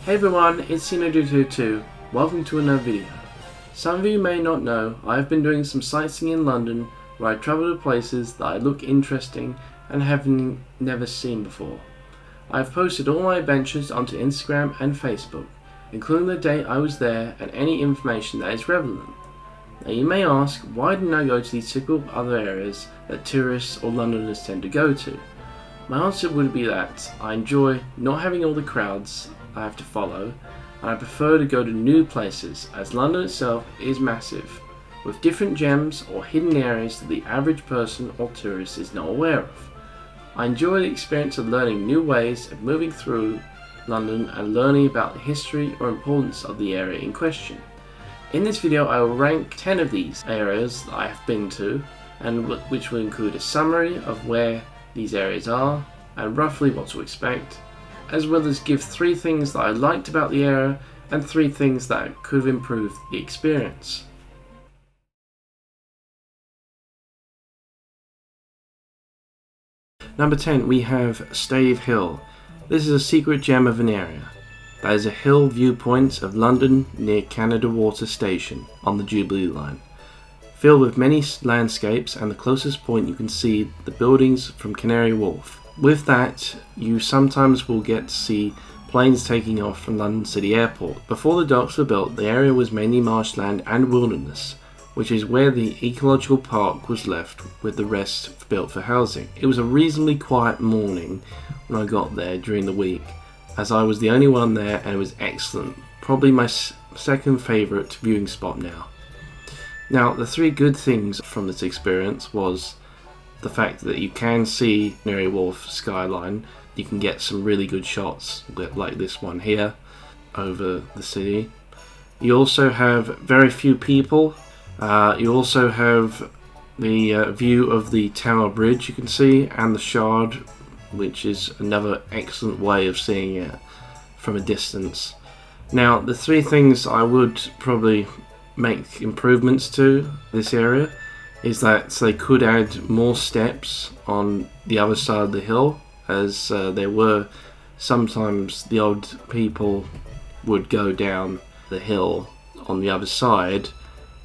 Hey everyone, it's Synecdoche too. Welcome to another video. Some of you may not know, I have been doing some sightseeing in London where I travel to places that I look interesting and have never seen before. I have posted all my adventures onto Instagram and Facebook, including the date I was there and any information that is relevant. Now you may ask, why didn't I go to these typical other areas that tourists or Londoners tend to go to? My answer would be that I enjoy not having all the crowds I have to follow, and I prefer to go to new places as London itself is massive, with different gems or hidden areas that the average person or tourist is not aware of. I enjoy the experience of learning new ways of moving through London and learning about the history or importance of the area in question. In this video I will rank 10 of these areas that I have been to, and which will include a summary of where these areas are and roughly what to expect, as well as give 3 things that I liked about the area and 3 things that could have improved the experience. Number 10, we have Stave Hill. This is a secret gem of an area. That is a hill viewpoint of London near Canada Water Station on the Jubilee line, filled with many landscapes, and the closest point you can see the buildings from Canary Wharf. With that, you sometimes will get to see planes taking off from London City Airport. Before the docks were built, the area was mainly marshland and wilderness, which is where the ecological park was left, with the rest built for housing. It was a reasonably quiet morning when I got there during the week, as I was the only one there, and it was excellent. Probably my second favourite viewing spot now. Now, the 3 good things from this experience was the fact that you can see Canary Wharf skyline. You can get some really good shots like this one here over the city. You also have very few people. You also have the view of the Tower Bridge you can see, and the Shard, which is another excellent way of seeing it from a distance. Now, the 3 things I would probably make improvements to this area is that they could add more steps on the other side of the hill, as there were sometimes the odd people would go down the hill on the other side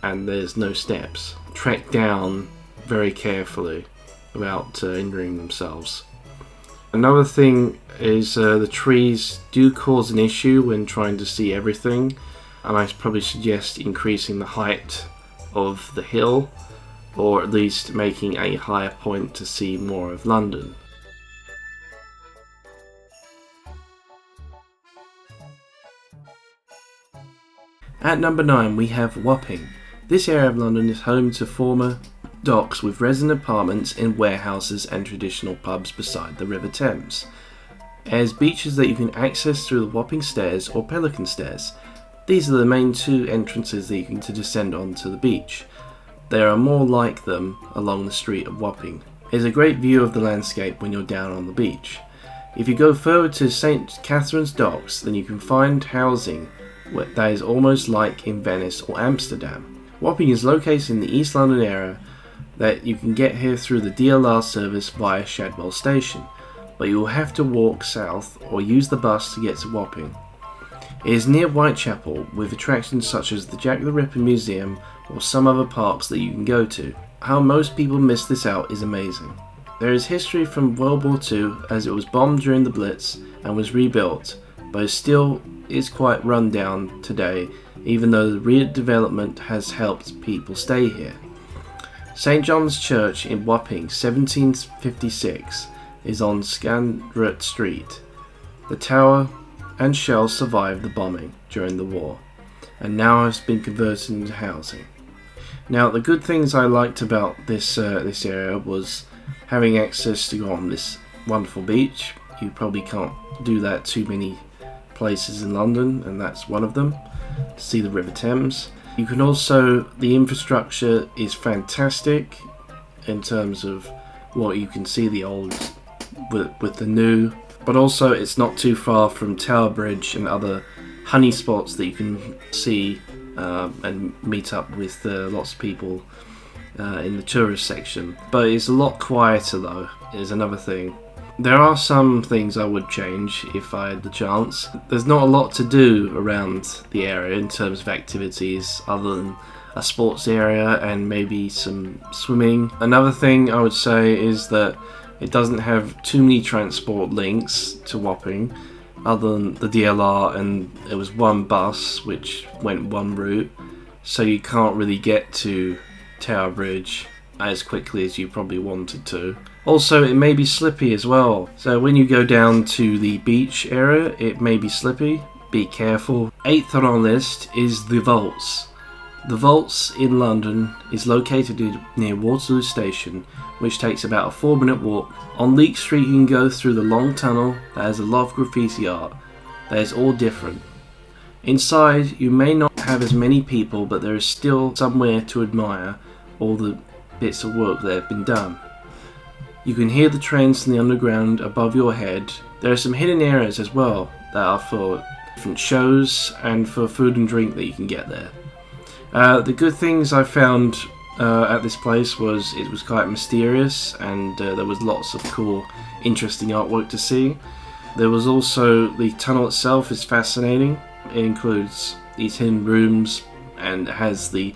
and there's no steps. Trek down very carefully without injuring themselves. Another thing is the trees do cause an issue when trying to see everything, and I probably suggest increasing the height of the hill, or at least making a higher point to see more of London. At number 9 we have Wapping. This area of London is home to former docks with resident apartments and warehouses and traditional pubs beside the River Thames. It has beaches that you can access through the Wapping Stairs or Pelican Stairs. These are the main 2 entrances that you can descend onto the beach. There are more like them along the street of Wapping. There's a great view of the landscape when you're down on the beach. If you go further to St. Catherine's Docks, then you can find housing that is almost like in Venice or Amsterdam. Wapping is located in the East London area that you can get here through the DLR service via Shadwell Station, but you will have to walk south or use the bus to get to Wapping. It is near Whitechapel, with attractions such as the Jack the Ripper Museum or some other parks that you can go to. How most people miss this out is amazing. There is history from World War II, as it was bombed during the Blitz and was rebuilt, but it still is quite run down today, even though the redevelopment has helped people stay here. St John's Church in Wapping, 1756, is on Scandrett Street. The tower and shell survived the bombing during the war, and now has been converted into housing. Now, the good things I liked about this area was having access to go on this wonderful beach. You probably can't do that too many places in London, and that's one of them, to see the River Thames. You can also, the infrastructure is fantastic in terms of what you can see, the old with the new, but also it's not too far from Tower Bridge and other honey spots that you can see and meet up with lots of people in the tourist section. But it's a lot quieter though, is another thing. There are some things I would change if I had the chance. There's not a lot to do around the area in terms of activities other than a sports area and maybe some swimming. Another thing I would say is that it doesn't have too many transport links to Wapping other than the DLR, and there was one bus which went one route, so you can't really get to Tower Bridge as quickly as you probably wanted to. Also, it may be slippy as well, so when you go down to the beach area it may be slippy. Be careful. 8th on our list is the Vaults. The Vaults in London is located near Waterloo Station, which takes about a 4-minute walk. On Leek Street you can go through the long tunnel that has a lot of graffiti art that is all different. Inside you may not have as many people, but there is still somewhere to admire all the bits of work that have been done. You can hear the trains in the underground above your head. There are some hidden areas as well that are for different shows and for food and drink that you can get there. The good things I found at this place was it was quite mysterious, and there was lots of cool, interesting artwork to see. There was also the tunnel itself is fascinating. It includes these hidden rooms and has the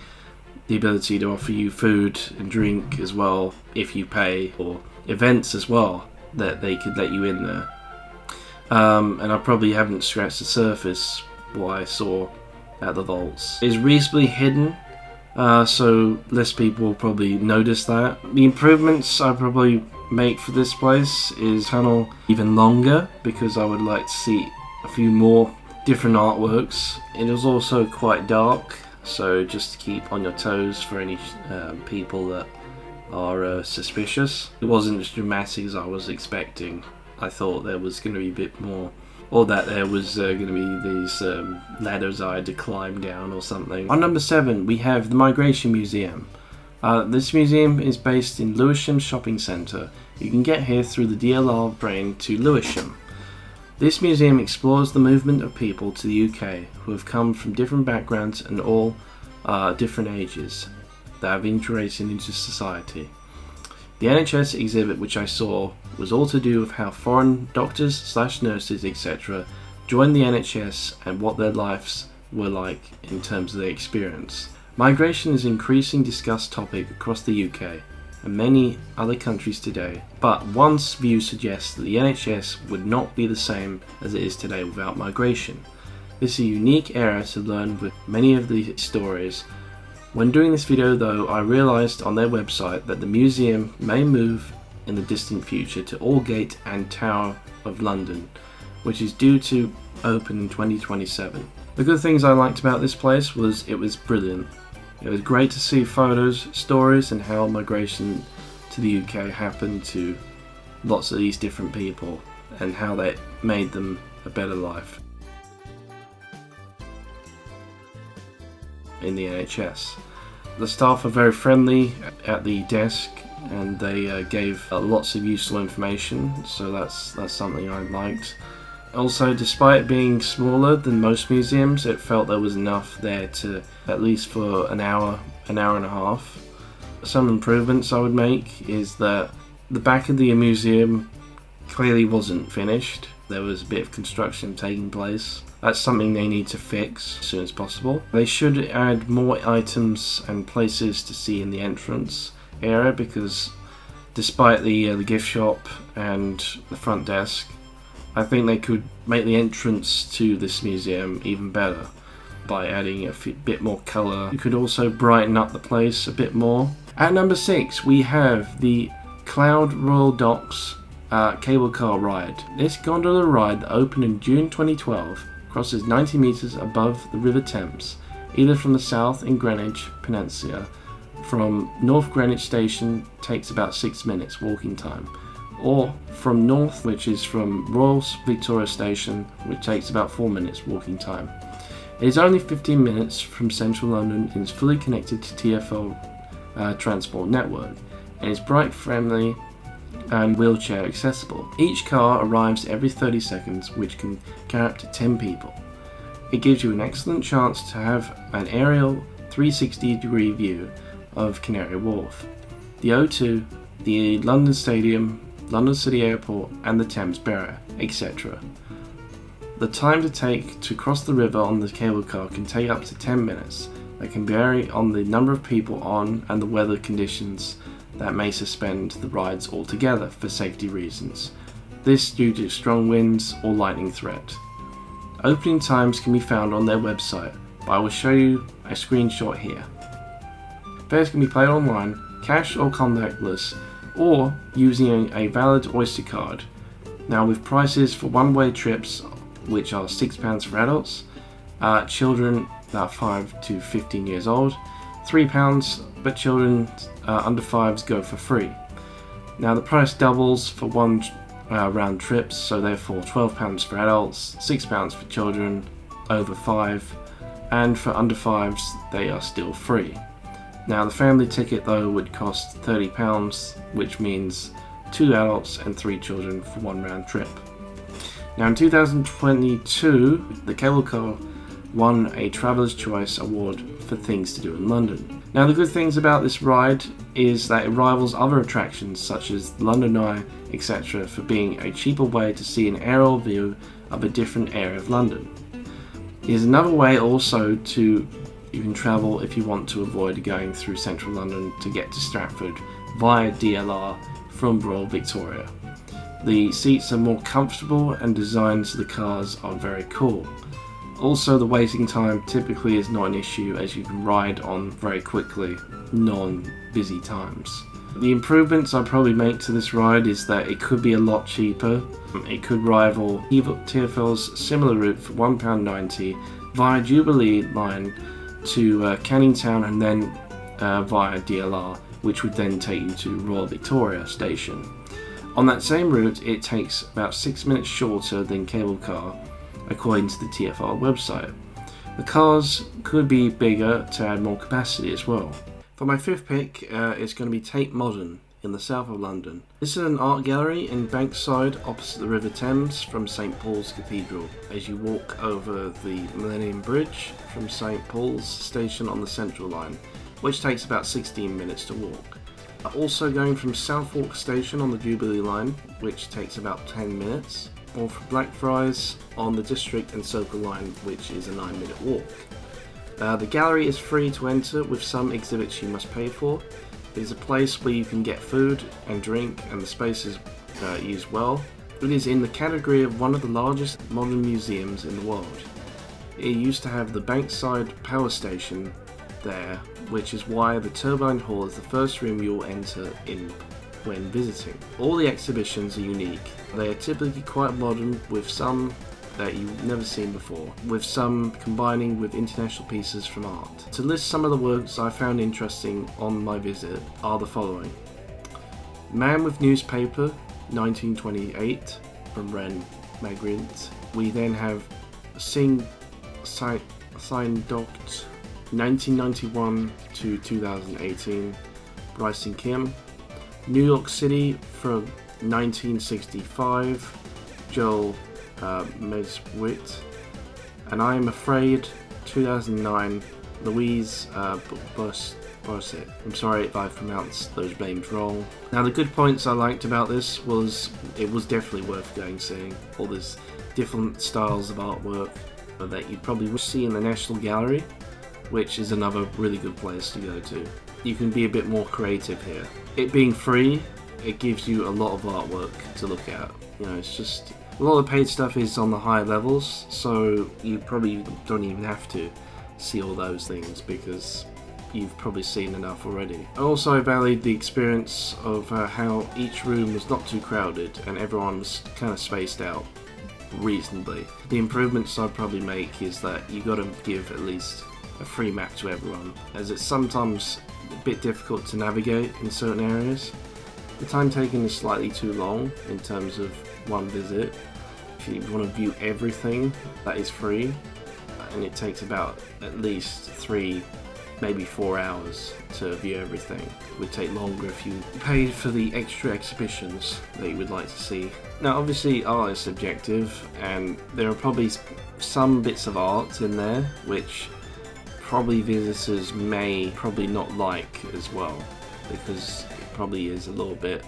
ability to offer you food and drink as well if you pay, or events as well that they could let you in there. And I probably haven't scratched the surface what I saw at the Vaults. It's reasonably hidden, so less people will probably notice that. The improvements I probably make for this place is tunnel even longer, because I would like to see a few more different artworks. It is also quite dark, so just to keep on your toes for any people that are suspicious. It wasn't as dramatic as I was expecting. I thought there was going to be a bit more, or that there was going to be these ladders I had to climb down or something. On number 7 we have the Migration Museum. This museum is based in Lewisham Shopping Centre. You can get here through the DLR train to Lewisham. This museum explores the movement of people to the UK who have come from different backgrounds and all different ages that have integrated into society. The NHS exhibit which I saw was all to do with how foreign doctors / nurses etc. joined the NHS and what their lives were like in terms of their experience. Migration is an increasingly discussed topic across the UK and many other countries today, but one view suggests that the NHS would not be the same as it is today without migration. This is a unique era to learn with many of the stories. When doing this video though, I realised on their website that the museum may move in the distant future to Aldgate and Tower of London, which is due to open in 2027. The good things I liked about this place was it was brilliant. It was great to see photos, stories, and how migration to the UK happened to lots of these different people and how that made them a better life in the NHS. The staff are very friendly at the desk, and they gave lots of useful information, so that's something I liked. Also, despite being smaller than most museums, it felt there was enough there to, at least for an hour and a half. Some improvements I would make is that the back of the museum clearly wasn't finished. There was a bit of construction taking place. That's something they need to fix as soon as possible. They should add more items and places to see in the entrance area, because despite the gift shop and the front desk, I think they could make the entrance to this museum even better by adding a bit more colour. You could also brighten up the place a bit more. At number 6 we have the Cloud Royal Docks cable car ride. This gondola ride that opened in June 2012 crosses 90 metres above the River Thames, either from the south in Greenwich Peninsula. From North Greenwich Station takes about 6 minutes walking time, or from north, which is from Royal Victoria Station, which takes about 4 minutes walking time. It is only 15 minutes from central London and is fully connected to TfL transport network, and is bike friendly and wheelchair accessible. Each car arrives every 30 seconds, which can carry up to 10 people. It gives you an excellent chance to have an aerial 360-degree view of Canary Wharf, the O2, the London Stadium, London City Airport and the Thames Barrier, etc. The time to take to cross the river on the cable car can take up to 10 minutes. That can vary on the number of people on and the weather conditions that may suspend the rides altogether for safety reasons. This due to strong winds or lightning threat. Opening times can be found on their website, but I will show you a screenshot here. Fares can be paid online, cash or contactless, or using a valid Oyster card. Now with prices for one-way trips, which are £6 for adults, children 5 to 15 years old, £3, but children under 5s go for free. Now the price doubles for one round trips, so therefore £12 for adults, £6 for children over 5, and for under 5s they are still free. Now the family ticket though would cost £30, which means 2 adults and 3 children for one round trip. Now in 2022, the cable car won a Traveller's Choice Award for things to do in London. Now the good things about this ride is that it rivals other attractions such as the London Eye, etc. for being a cheaper way to see an aerial view of a different area of London. Here's another way also to you can travel if you want to avoid going through central London to get to Stratford via DLR from Royal Victoria. The seats are more comfortable and designs of the cars are very cool. Also the waiting time typically is not an issue as you can ride on very quickly, non-busy times. The improvements I probably make to this ride is that it could be a lot cheaper. It could rival TfL's similar route for £1.90 via Jubilee line to Canning Town and then via DLR, which would then take you to Royal Victoria Station. On that same route, it takes about 6 minutes shorter than cable car, according to the TfL website. The cars could be bigger to add more capacity as well. For my fifth pick, it's going to be Tate Modern in the south of London. This is an art gallery in Bankside opposite the River Thames from St Paul's Cathedral as you walk over the Millennium Bridge from St Paul's station on the Central line, which takes about 16 minutes to walk. Also going from Southwark station on the Jubilee line, which takes about 10 minutes, or for Blackfriars on the District and Circle line, which is a 9-minute walk. The gallery is free to enter, with some exhibits you must pay for. It is a place where you can get food and drink, and the space is used well. It is in the category of one of the largest modern museums in the world. It used to have the Bankside power station there, which is why the Turbine Hall is the first room you'll enter in when visiting. All the exhibitions are unique. They are typically quite modern, with some that you've never seen before, with some combining with international pieces from art. To list some of the works I found interesting on my visit are the following. Man with Newspaper, 1928, from Rene Magritte. We then have Synecdoche, 1991 to 2018, Bryson Kim. New York City from 1965, Joel Meyerowitz. And I Am Afraid, 2009, Louise Bourgeois. I'm sorry if I've pronounced those names wrong. Now the good points I liked about this was it was definitely worth going seeing. All these different styles of artwork that you probably would see in the National Gallery, which is another really good place to go to. You can be a bit more creative here. It being free, it gives you a lot of artwork to look at. You know, it's just a lot of the paid stuff is on the higher levels, so you probably don't even have to see all those things because you've probably seen enough already. I also valued the experience of how each room was not too crowded and everyone was kind of spaced out reasonably. The improvements I'd probably make is that you got to give at least a free map to everyone, as it's sometimes a bit difficult to navigate in certain areas. The time taken is slightly too long in terms of one visit. If you want to view everything that is free, and it takes about at least 3, maybe 4 hours to view everything. It would take longer if you paid for the extra exhibitions that you would like to see. Now obviously art is subjective, and there are probably some bits of art in there which probably visitors may probably not like as well, because it probably is a little bit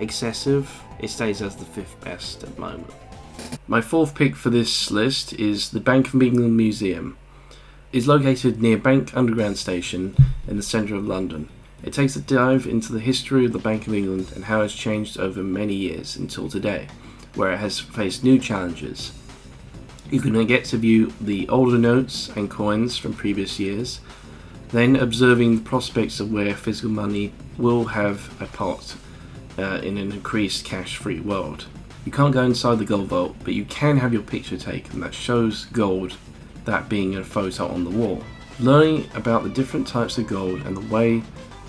excessive, it stays as the 5th best at the moment. My 4th pick for this list is the Bank of England Museum. It's located near Bank Underground Station in the centre of London. It takes a dive into the history of the Bank of England and how it's changed over many years until today, where it has faced new challenges. You can get to view the older notes and coins from previous years, then observing the prospects of where physical money will have a part in an increased cash-free world. You can't go inside the gold vault, but you can have your picture taken that shows gold, that being a photo on the wall. Learning about the different types of gold and the way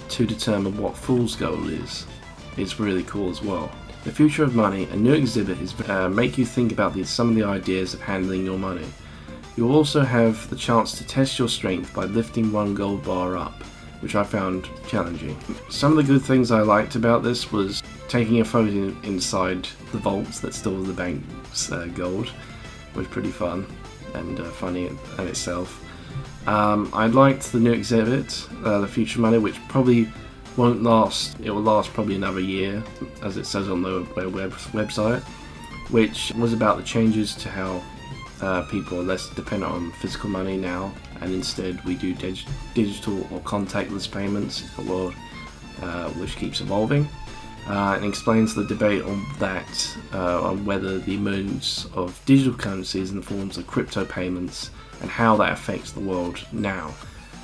to determine what fool's gold is really cool as well. The Future of Money, a new exhibit, is make you think about some of the ideas of handling your money. You'll also have the chance to test your strength by lifting one gold bar up, which I found challenging. Some of the good things I liked about this was taking a photo inside the vaults that store the bank's gold, was pretty fun and funny in itself. I liked the new exhibit, the Future Money, which probably won't last. It will last probably another year, as it says on the website, which was about the changes to how people are less dependent on physical money now, and instead we do digital or contactless payments in a world which keeps evolving. And explains the debate on that, on whether the emergence of digital currencies in the forms of crypto payments and how that affects the world now.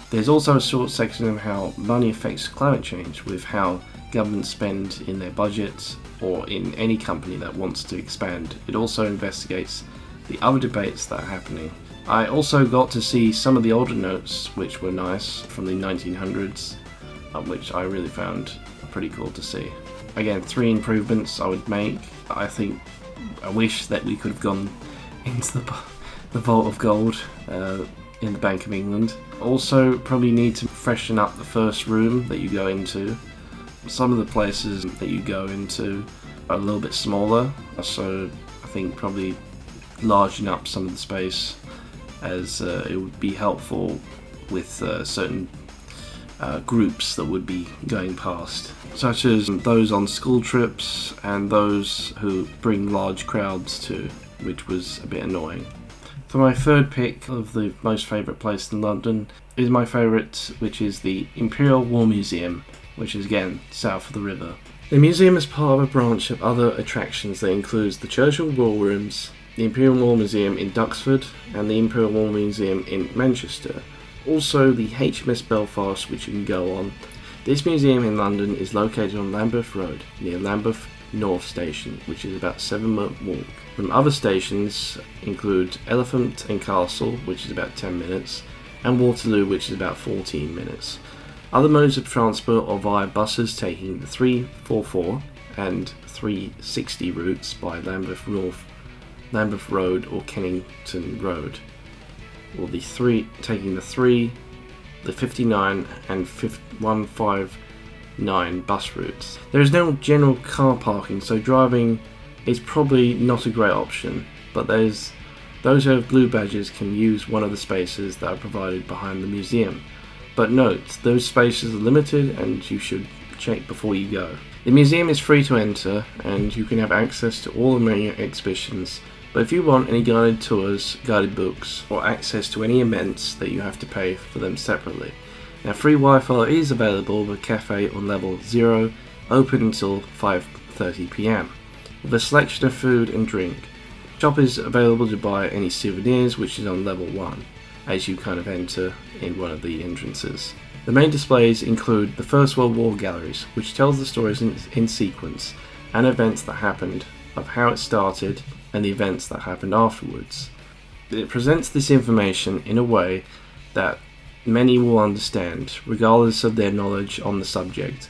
There's also a short section of how money affects climate change, with how governments spend in their budgets or in any company that wants to expand. It also investigates the other debates that are happening. I also got to see some of the older notes, which were nice, from the 1900s, which I really found pretty cool to see. Again, 3 improvements I would make. I wish that we could have gone into the Vault of Gold in the Bank of England. Also, probably need to freshen up the first room that you go into. Some of the places that you go into are a little bit smaller, so I think probably largen up some of the space, as it would be helpful with certain groups that would be going past, such as those on school trips and those who bring large crowds too, which was a bit annoying. For my 3rd pick of the most favourite place in London is my favourite, which is the Imperial War Museum, which is again south of the river. The museum is part of a branch of other attractions that includes the Churchill War Rooms, the Imperial War Museum in Duxford, and the Imperial War Museum in Manchester. Also the HMS Belfast, which you can go on. This museum in London is located on Lambeth Road, near Lambeth North Station, which is about 7-minute walk. From other stations include Elephant and Castle, which is about 10 minutes, and Waterloo, which is about 14 minutes. Other modes of transport are via buses taking the 344 and 360 routes by Lambeth North, Lambeth Road or Kennington Road, or taking the 59 and 159 bus routes. There is no general car parking, so driving is probably not a great option, but those who have blue badges can use one of the spaces that are provided behind the museum. But note, those spaces are limited and you should check before you go. The museum is free to enter and you can have access to all the main exhibitions, but if you want any guided tours, guided books, or access to any events, that you have to pay for them separately. Now, free Wi-Fi is available with a cafe on level 0, open until 5:30 PM, with a selection of food and drink. Shop is available to buy any souvenirs, which is on level 1, as you kind of enter in one of the entrances. The main displays include the First World War galleries, which tells the stories in sequence, and events that happened, of how it started, and the events that happened afterwards. It presents this information in a way that many will understand, regardless of their knowledge on the subject.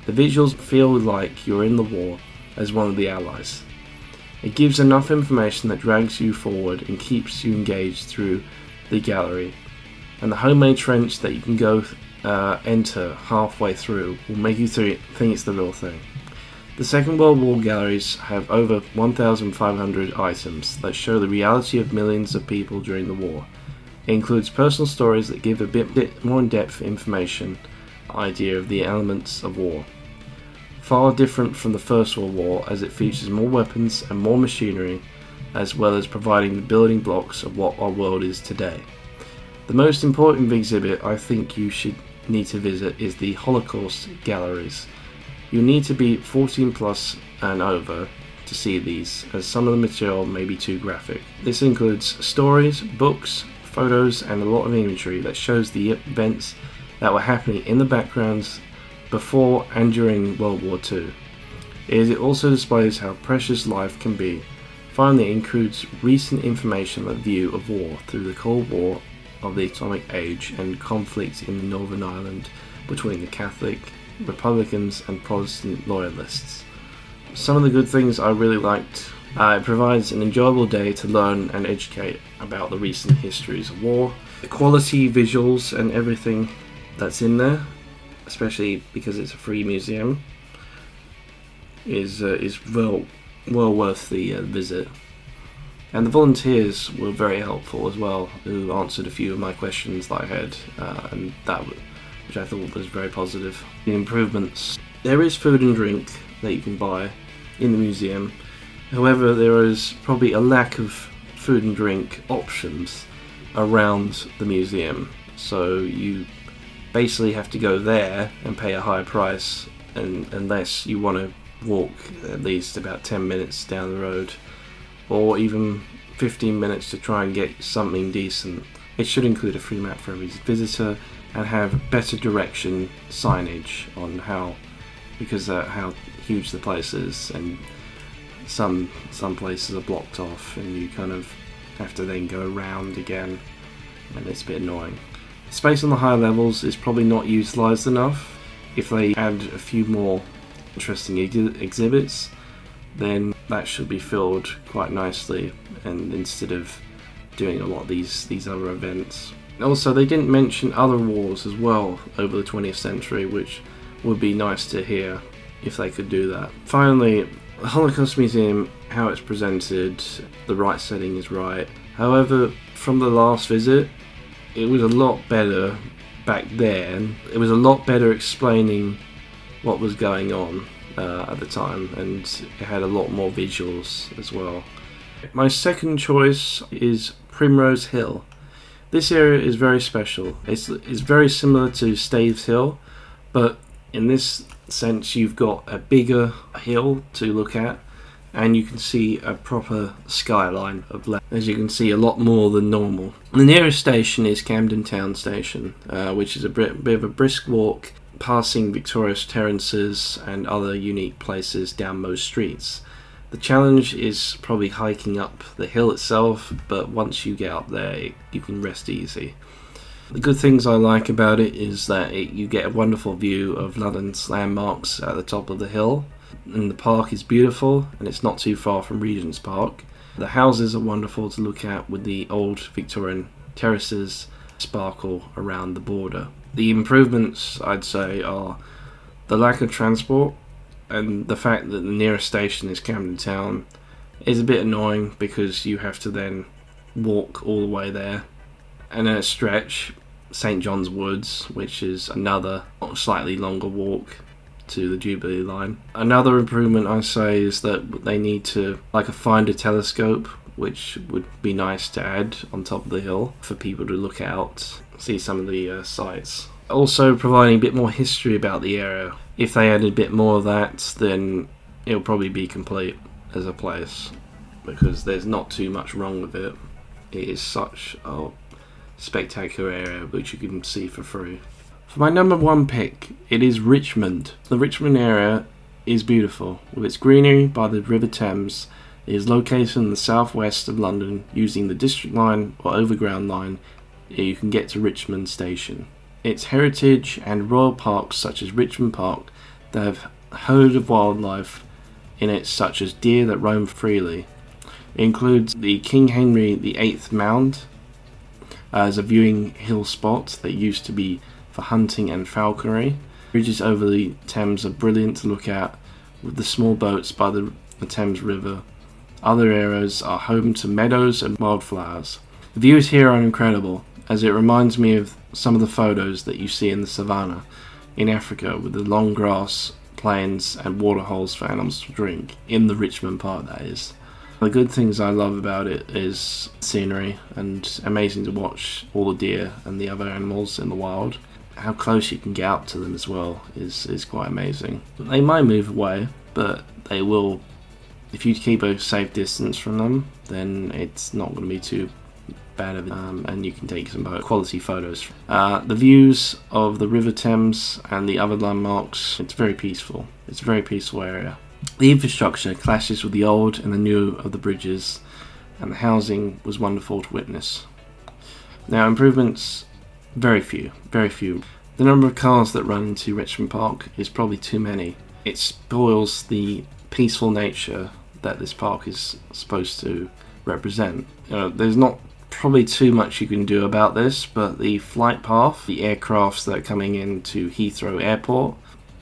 The visuals feel like you're in the war as one of the allies. It gives enough information that drags you forward and keeps you engaged through the gallery, and the homemade trench that you can go enter halfway through will make you think it's the real thing. The Second World War galleries have over 1,500 items that show the reality of millions of people during the war. It includes personal stories that give a bit more in-depth information idea of the elements of war. far different from the First World War as it features more weapons and more machinery, as well as providing the building blocks of what our world is today. The most important exhibit I think you should need to visit is the Holocaust galleries. You need to be 14 plus and over to see these, as some of the material may be too graphic. This includes stories, books, photos, and a lot of imagery that shows the events that were happening in the backgrounds before and during World War II. It also displays how precious life can be. Finally, it includes recent information and view of war through the Cold War of the Atomic Age and conflict in the Northern Ireland between the Catholic, Republicans and Protestant loyalists. Some of the good things I really liked, it provides an enjoyable day to learn and educate about the recent histories of war. The quality visuals and everything that's in there, especially because it's a free museum, is well worth the visit. And the volunteers were very helpful as well, who answered a few of my questions that I had, and which I thought was very positive. The improvements. There is food and drink that you can buy in the museum. However, there is probably a lack of food and drink options around the museum. So you basically have to go there and pay a high price, unless you want to walk at least about 10 minutes down the road, or even 15 minutes to try and get something decent. It should include a free map for every visitor and have better direction signage on how huge the place is, and some places are blocked off and you kind of have to then go around again, and it's a bit annoying. Space on the higher levels is probably not utilised enough. If they add a few more interesting exhibits, then that should be filled quite nicely, and instead of doing a lot of these other events. Also, they didn't mention other wars as well over the 20th century, which would be nice to hear if they could do that. Finally, the Holocaust Museum, how it's presented, the right setting is right. However, from the last visit, it was a lot better back then. It was a lot better explaining what was going on at the time, and it had a lot more visuals as well. My second choice is Primrose Hill. This area is very special. It's very similar to Stave Hill, but in this sense you've got a bigger hill to look at, and you can see a proper skyline of land. As you can see, a lot more than normal. The nearest station is Camden Town Station, which is a bit of a brisk walk, passing Victoria's terraces and other unique places down most streets. The challenge is probably hiking up the hill itself, but once you get up there, you can rest easy. The good things I like about it is that you get a wonderful view of London's landmarks at the top of the hill, and the park is beautiful, and it's not too far from Regent's Park. The houses are wonderful to look at, with the old Victorian terraces sparkle around the border. The improvements, I'd say, are the lack of transport, and the fact that the nearest station is Camden Town is a bit annoying, because you have to then walk all the way there. And then a stretch, St John's Woods, which is another slightly longer walk to the Jubilee line. Another improvement I say is that they need to find a telescope, which would be nice to add on top of the hill for people to look out, see some of the sights. Also providing a bit more history about the area. If they added a bit more of that, then it'll probably be complete as a place, because there's not too much wrong with it. It is such a spectacular area which you can see for free. For my number one pick, it is Richmond. The Richmond area is beautiful, with its greenery by the River Thames. It is located in the southwest of London. Using the District Line or Overground Line, you can get to Richmond Station. Its heritage and royal parks such as Richmond Park that have a herd of wildlife in it, such as deer that roam freely. It includes the King Henry VIII Mound as a viewing hill spot that used to be for hunting and falconry. Bridges over the Thames are brilliant to look at, with the small boats by the Thames River. Other areas are home to meadows and wildflowers. The views here are incredible, as it reminds me of some of the photos that you see in the savannah in Africa, with the long grass plains and waterholes for animals to drink in the Richmond Park, that is. The good things I love about it is scenery, and amazing to watch all the deer and the other animals in the wild. How close you can get out to them as well is quite amazing. They might move away, but they will. If you keep a safe distance from them, then it's not going to be too bad of it, and you can take some quality photos. The views of the River Thames and the other landmarks, it's very peaceful. It's a very peaceful area. The infrastructure clashes with the old and the new of the bridges, and the housing was wonderful to witness. Now, improvements, very few. The number of cars that run into Richmond Park is probably too many. It spoils the peaceful nature that this park is supposed to represent. There's not probably too much you can do about this, but the flight path, the aircrafts that are coming into Heathrow Airport,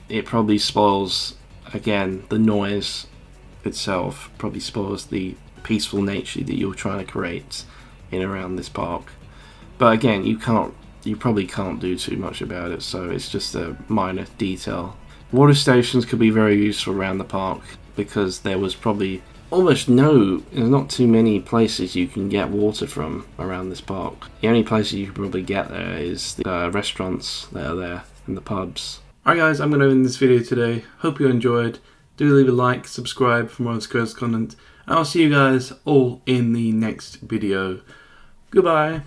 it probably spoils, again, the noise itself probably spoils the peaceful nature that you're trying to create in around this park. But again, you probably can't do too much about it, so it's just a minor detail. Water stations could be very useful around the park, because there was probably almost not too many places you can get water from around this park. The only places you can probably get there is the restaurants that are there and the pubs. Alright guys, I'm going to end this video today. Hope you enjoyed. Do leave a like, subscribe for more of this content, and I'll see you guys all in the next video. Goodbye.